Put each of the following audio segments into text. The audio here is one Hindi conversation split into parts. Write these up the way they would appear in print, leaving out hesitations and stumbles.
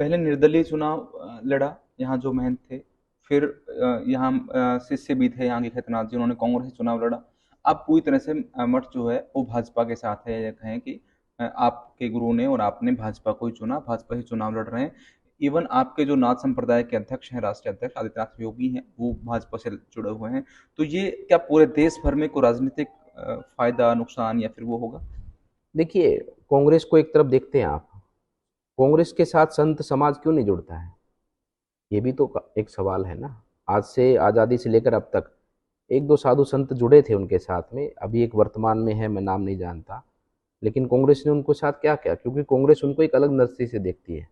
पहले निर्दलीय चुनाव लड़ा, यहाँ जो महंत थे। फिर यहाँ शिष्य भी थे यहाँ के खैतनाथ जी, उन्होंने कांग्रेस से चुनाव लड़ा। अब पूरी तरह से मठ जो है वो भाजपा के साथ है। ये कहें कि आपके गुरु ने और आपने भाजपा को ही चुना, भाजपा ही चुनाव लड़ रहे हैं। इवन आपके जो नाथ संप्रदाय के अध्यक्ष हैं, राष्ट्रीय अध्यक्ष आदित्यनाथ योगी हैं, वो भाजपा से जुड़े हुए हैं। तो ये क्या पूरे देश भर में कोई राजनीतिक फायदा, नुकसान या फिर वो होगा? देखिए, कांग्रेस को एक तरफ देखते हैं आप, कांग्रेस के साथ संत समाज क्यों नहीं जुड़ता है? ये भी तो एक सवाल है ना। आज से आज़ादी से लेकर अब तक एक दो साधु संत जुड़े थे उनके साथ में, अभी एक वर्तमान में है, मैं नाम नहीं जानता। लेकिन कांग्रेस ने उनको साथ क्या किया? क्योंकि कांग्रेस उनको एक अलग नजरिए से देखती है।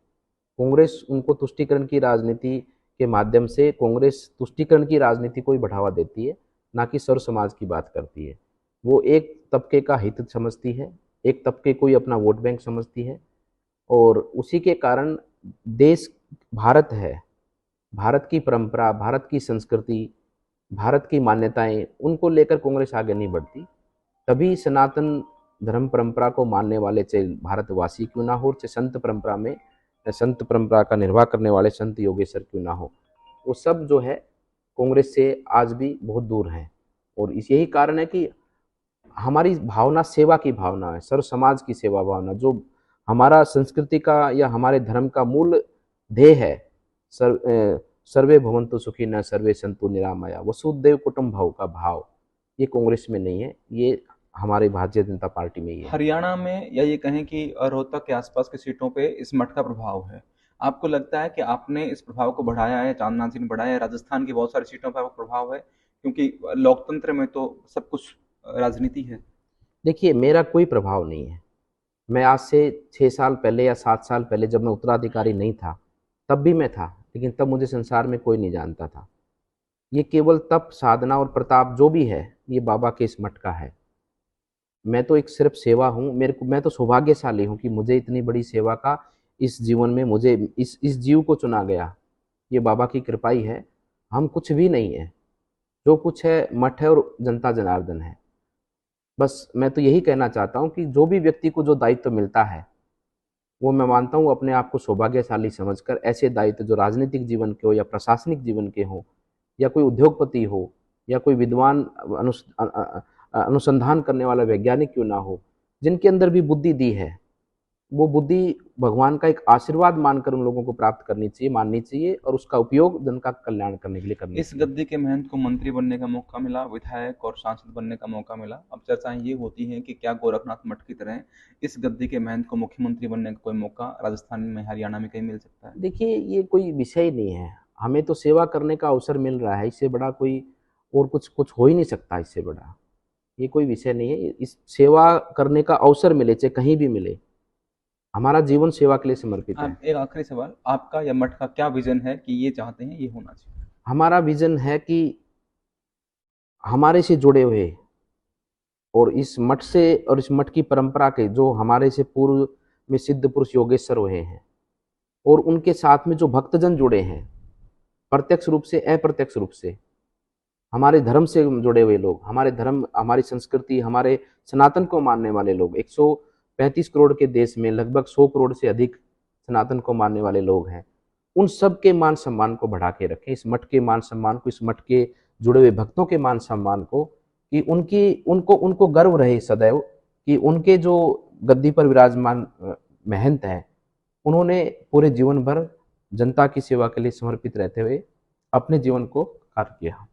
कांग्रेस उनको तुष्टीकरण की राजनीति के माध्यम से, कांग्रेस तुष्टीकरण की राजनीति को ही बढ़ावा देती है, ना कि सर्व समाज की बात करती है। वो एक तबके का हित समझती है, एक तबके को ही अपना वोट बैंक समझती है। और उसी के कारण देश भारत है, भारत की परंपरा, भारत की संस्कृति, भारत की मान्यताएं, उनको लेकर कांग्रेस आगे नहीं बढ़ती। तभी सनातन धर्म परंपरा को मानने वाले, चाहे भारतवासी क्यों ना हो, चाहे संत परंपरा में, संत परंपरा का निर्वाह करने वाले संत योगेश्वर क्यों ना हो, वो सब जो है कांग्रेस से आज भी बहुत दूर हैं। और इस यही कारण है कि हमारी भावना सेवा की भावना है, सर्व समाज की सेवा भावना, जो हमारा संस्कृति का या हमारे धर्म का मूल ध्येय है। सर्वे भवन्तु सुखिनः सर्वे सन्तु निरामया वसुधैव कुटुम्बकम् का भाव, ये कांग्रेस में नहीं है, ये हमारे भारतीय जनता पार्टी में ही है। हरियाणा में या ये कहें कि रोहतक के आसपास की सीटों पे इस मठ का प्रभाव है। आपको लगता है कि आपने इस प्रभाव को बढ़ाया है, चांदना जी ने बढ़ाया है? राजस्थान की बहुत सारी सीटों पर आपका प्रभाव है, क्योंकि लोकतंत्र में तो सब कुछ राजनीति है। देखिए, मेरा कोई प्रभाव नहीं है। मैं आज से 6 साल पहले या 7 साल पहले, जब मैं उत्तराधिकारी नहीं था, तब भी मैं था, लेकिन तब मुझे संसार में कोई नहीं जानता था। ये केवल तप, साधना और प्रताप जो भी है, ये बाबा के इस मठ का है। मैं तो एक सिर्फ सेवा हूँ। मैं तो सौभाग्यशाली हूँ कि मुझे इतनी बड़ी सेवा का इस जीवन में, मुझे इस जीव को चुना गया। ये बाबा की कृपा ही है। हम कुछ भी नहीं है, जो कुछ है मठ है और जनता जनार्दन है। बस मैं तो यही कहना चाहता हूँ कि जो भी व्यक्ति को जो दायित्व मिलता है, वो मैं मानता हूँ अपने आप को सौभाग्यशाली समझकर ऐसे दायित्व जो राजनीतिक जीवन के हो या प्रशासनिक जीवन के हो, या कोई उद्योगपति हो, या कोई विद्वान अनुसंधान करने वाला वैज्ञानिक क्यों ना हो, जिनके अंदर भी बुद्धि दी है, वो बुद्धि भगवान का एक आशीर्वाद मानकर उन लोगों को प्राप्त करनी चाहिए, माननी चाहिए, और उसका उपयोग जन का कल्याण करने के लिए करना इस चाहिए। गद्दी के महंत को मंत्री बनने का मौका मिला, विधायक और सांसद बनने का मौका मिला। अब चर्चाएं ये होती हैं कि क्या गोरखनाथ मठ की तरह इस गद्दी के महंत को मुख्यमंत्री बनने का कोई मौका राजस्थान में, हरियाणा में कहीं मिल सकता है? देखिए, ये कोई विषय ही नहीं है। हमें तो सेवा करने का अवसर मिल रहा है, इससे बड़ा कोई और कुछ कुछ हो ही नहीं सकता। इससे बड़ा ये कोई विषय नहीं है। इस सेवा करने का अवसर मिले, चाहे कहीं भी मिले, हमारा जीवन सेवा के लिए समर्पित है। आप, एक आखिरी सवाल, आपका या मठ का क्या विजन है कि ये चाहते हैं, ये होना चाहिए? हमारा विजन है कि हमारे से जुड़े हुए और इस मठ से और इस मठ की परंपरा के जो हमारे से पूर्व में सिद्ध पुरुष योगेश्वर हुए हैं, और उनके साथ में जो भक्तजन जुड़े हैं, प्रत्यक्ष रूप से अप्रत्यक्ष रूप से, हमारे धर्म से जुड़े हुए लोग, हमारे धर्म, हमारी संस्कृति, हमारे सनातन को मानने वाले लोग, 135 करोड़ के देश में लगभग 100 करोड़ से अधिक सनातन को मानने वाले लोग हैं। उन सब के मान सम्मान को बढ़ा के रखें, इस मठ के मान सम्मान को, इस मठ के जुड़े हुए भक्तों के मान सम्मान को, कि उनकी उनको उनको गर्व रहे सदैव कि उनके जो गद्दी पर विराजमान महंत हैं, उन्होंने पूरे जीवन भर जनता की सेवा के लिए समर्पित रहते हुए अपने जीवन को कार्य किया।